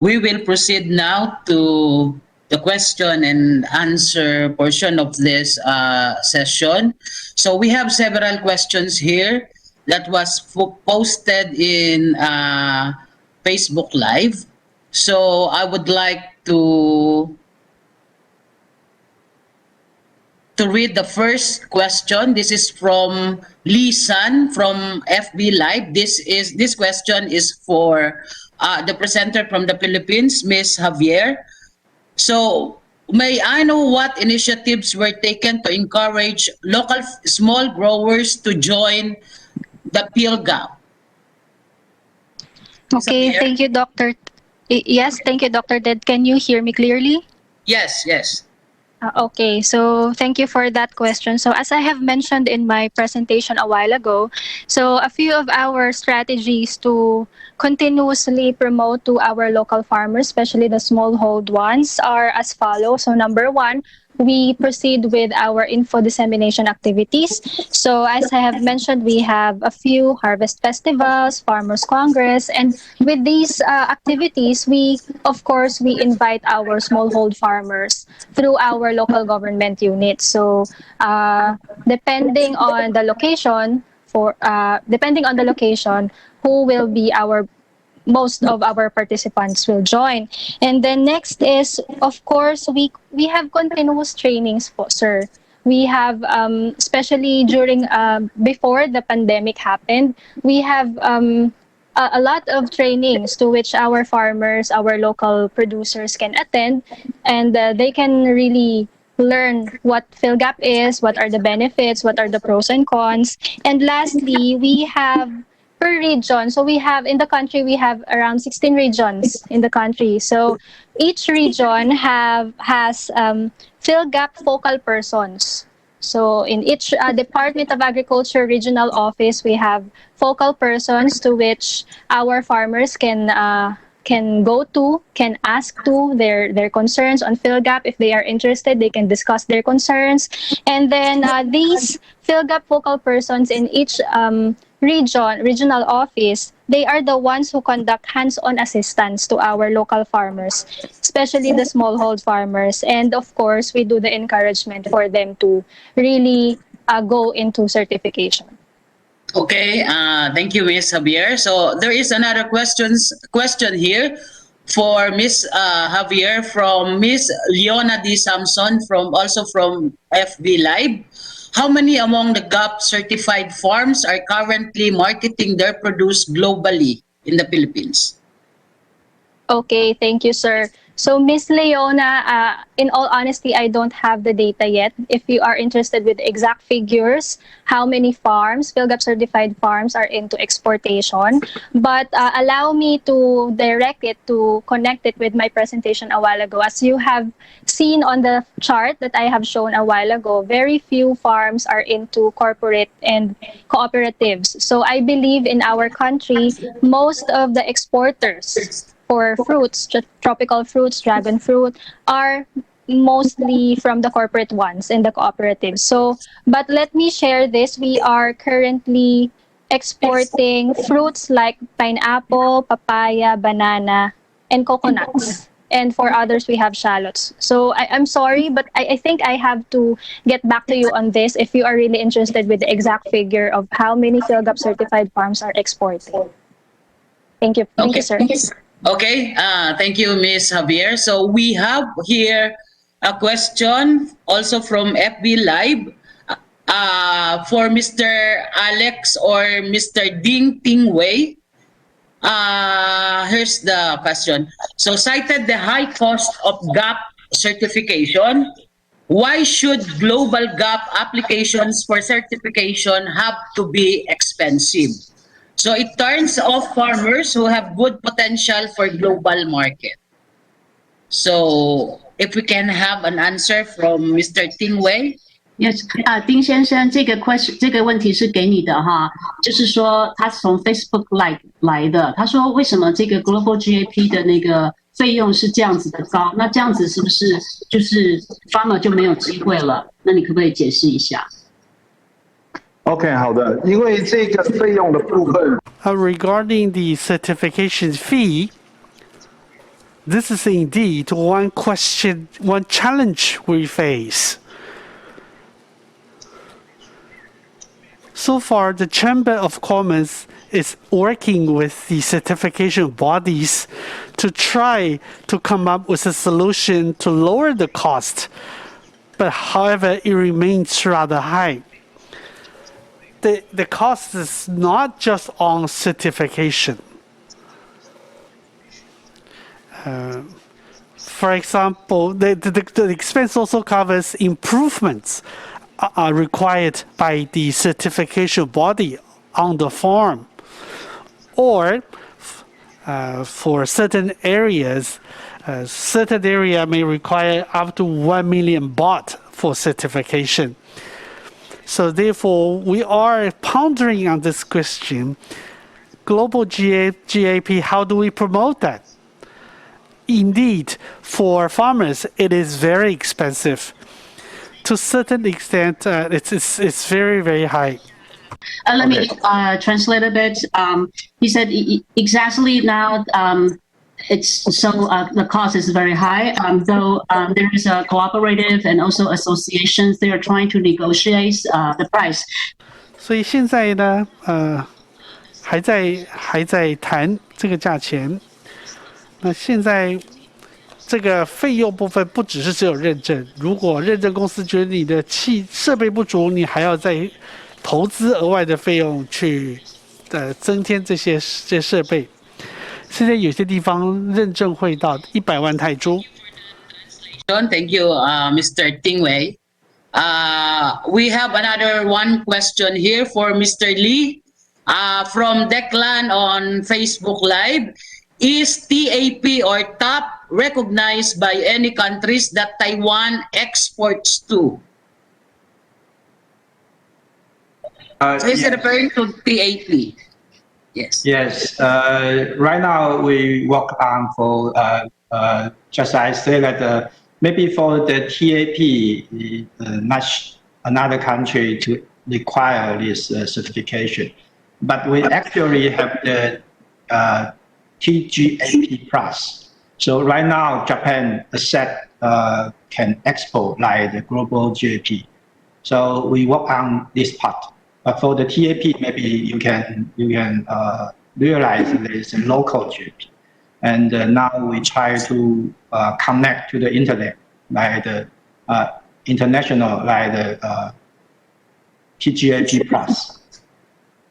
we will proceed now to the question and answer portion of this session. So we have several questions here that was posted in Facebook Live. So I would like to read the first question. This is from Lee San from FB Live. This question is for the presenter from the Philippines, Ms. Javier. So, may I know what initiatives were taken to encourage local small growers to join the PhilGap? Okay, Javier? thank you, Dr. Yes, thank you, Dr. Ted. Can you hear me clearly? Yes, yes. Okay, so thank you for that question. So as I have mentioned in my presentation a while ago, so a few of our strategies to continuously promote to our local farmers, especially the smallhold ones, are as follows. So number one, we proceed with our info dissemination activities. So as I have mentioned, we have a few harvest festivals, farmers congress, and with these activities, of course, we invite our smallhold farmers through our local government units. So depending on the location, who will be most of our participants will join. And then next is, of course, we have continuous trainings po, sir. We have, especially during, before the pandemic happened, we have a lot of trainings to which our farmers, our local producers can attend, and they can really learn what PhilGap is, what are the benefits, what are the pros and cons. And lastly, we have per region. So we have in the country, we have around 16 regions in the country. So each region has PhilGap focal persons. So in each Department of Agriculture regional office, we have focal persons to which our farmers can go to, can ask to their concerns on PhilGap. If they are interested, they can discuss their concerns. And then these PhilGap focal persons in each regional office, they are the ones who conduct hands-on assistance to our local farmers, especially the smallhold farmers. And of course, we do the encouragement for them to really go into certification. Okay, thank you, Ms. Javier. So there is another question here for Ms. Javier from Ms. Leona D. Samson also from FB Live. How many among the GAP certified farms are currently marketing their produce globally in the Philippines? Okay, thank you, sir. So, Miss Leona, in all honesty, I don't have the data yet. If you are interested with exact figures, how many farms, PhilGap certified farms, are into exportation. But allow me to connect it with my presentation a while ago. As you have seen on the chart that I have shown a while ago, very few farms are into corporate and cooperatives. So I believe in our country, most of the exporters for fruits, tropical fruits, dragon fruit, are mostly from the corporate ones and the cooperatives. So, but let me share this. We are currently exporting fruits like pineapple, papaya, banana, and coconuts. And for others, we have shallots. So I'm sorry, but I think I have to get back to you on this if you are really interested with the exact figure of how many PhilGap certified farms are exporting. Thank you. Thank you, sir. Okay, thank you, Ms. Javier. So we have here a question also from FB Live for Mr. Alex or Mr. Ding Ting Wei. Here's the question. So cited the high cost of GAP certification. Why should global GAP applications for certification have to be expensive? So it turns off farmers who have good potential for global market. So if we can have an answer from Mr. Ting Wei. Yes, 丁先生，这个问题是给你的哈，就是说他是从 Facebook 来的，他说为什么这个 Global GAP 的那个费用是这样子的高？那这样子是不是就是 farmer 就没有机会了？那你可不可以解释一下？ OK， 好的，因为这个费用的部分。Regarding the certification fee, This is indeed one question, one challenge we face. So far, the Chamber of Commerce is working with the certification bodies to try to come up with a solution to lower the cost. But however, it remains rather high. The cost is not just on certification. For example, the expense also covers improvements required by the certification body on the farm, or for certain areas, certain area may require up to 1 million baht for certification. So therefore, we are pondering on this question. Global GAP, how do we promote that? Indeed, for farmers, it is very expensive. To a certain extent, it's very, very high. Let me translate a bit. He said exactly now it's so the cost is very high. Though there is a cooperative and also associations, they are trying to negotiate the price. 所以现在呢，还在谈这个价钱。那现在这个费用部分不只是只有认证，如果认证公司觉得你的设备不足，你还要再投资额外的费用去增添这些设备。现在有些地方认证会到100万泰铢。Thank you, Mr. Tingwei. We have another one question here for Mr. Lee from Declan on Facebook Live. Is TAP or TAP recognized by any countries that Taiwan exports to? So is it referring to TAP? Yes. Yes. Right now we work on for just I say that maybe for the TAP, much another country to require this certification, but we actually have the TGAP plus. So right now Japan accept can export like the global GAP. So we work on this part. But for the TAP, maybe you can realize there is a local GAP. And now we try to connect to the internet, like the international, like the TGAP plus.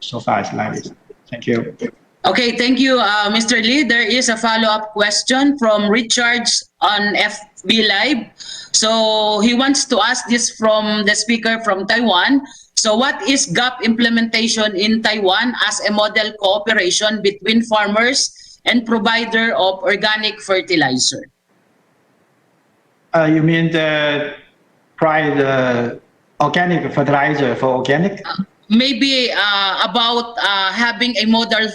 So far it's like this. Thank you. Okay, thank you, Mr. Lee. There is a follow-up question from Richards on FB Live. So he wants to ask this from the speaker from Taiwan. So what is GAP implementation in Taiwan as a model cooperation between farmers and provider of organic fertilizer? You mean the organic fertilizer for organic? Maybe about having a model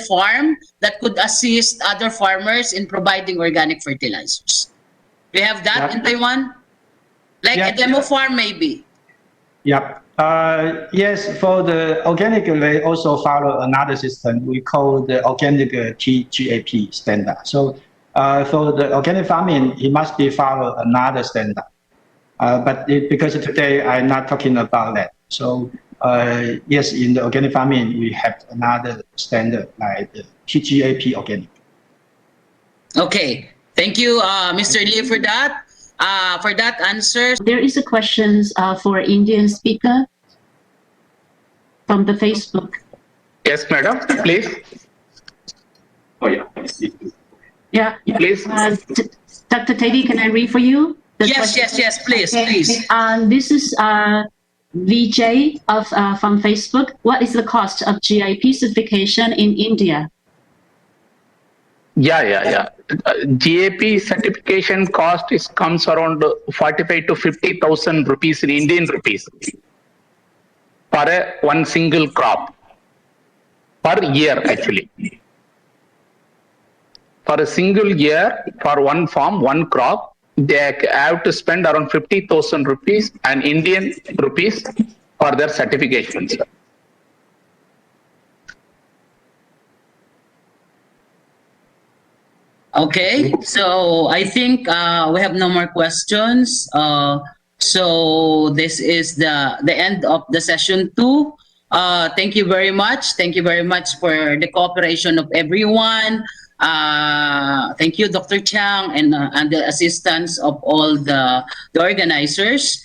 farm that could assist other farmers in providing organic fertilizers. Do you have that in Taiwan? Like a demo farm, maybe. Yep. Yes, for the organic, they also follow another system we call the organic TGAP standard. So for the organic farming, it must be follow another standard. But because today I'm not talking about that. So yes, in the organic farming, we have another standard like the TGAP organic. Okay. Thank you, Mr. Lee, for that. For that answer. There is a question for Indian speaker from the Facebook. Yes, madam, please. Oh, yeah. Yeah. Please. Dr. Teddy, can I read for you? Yes, please, please. This is VJ from Facebook. What is the cost of GIP certification in India? Yeah. GAP certification cost comes around 45 to 50,000 rupees in Indian rupees for one single crop per year actually. For a single year, for one farm, one crop, they have to spend around 50,000 rupees and Indian rupees for their certifications. Okay, so I think we have no more questions. So this is the end of the session 2. Thank you very much. Thank you very much for the cooperation of everyone. Thank you, Dr. Chang, and the assistance of all the organizers.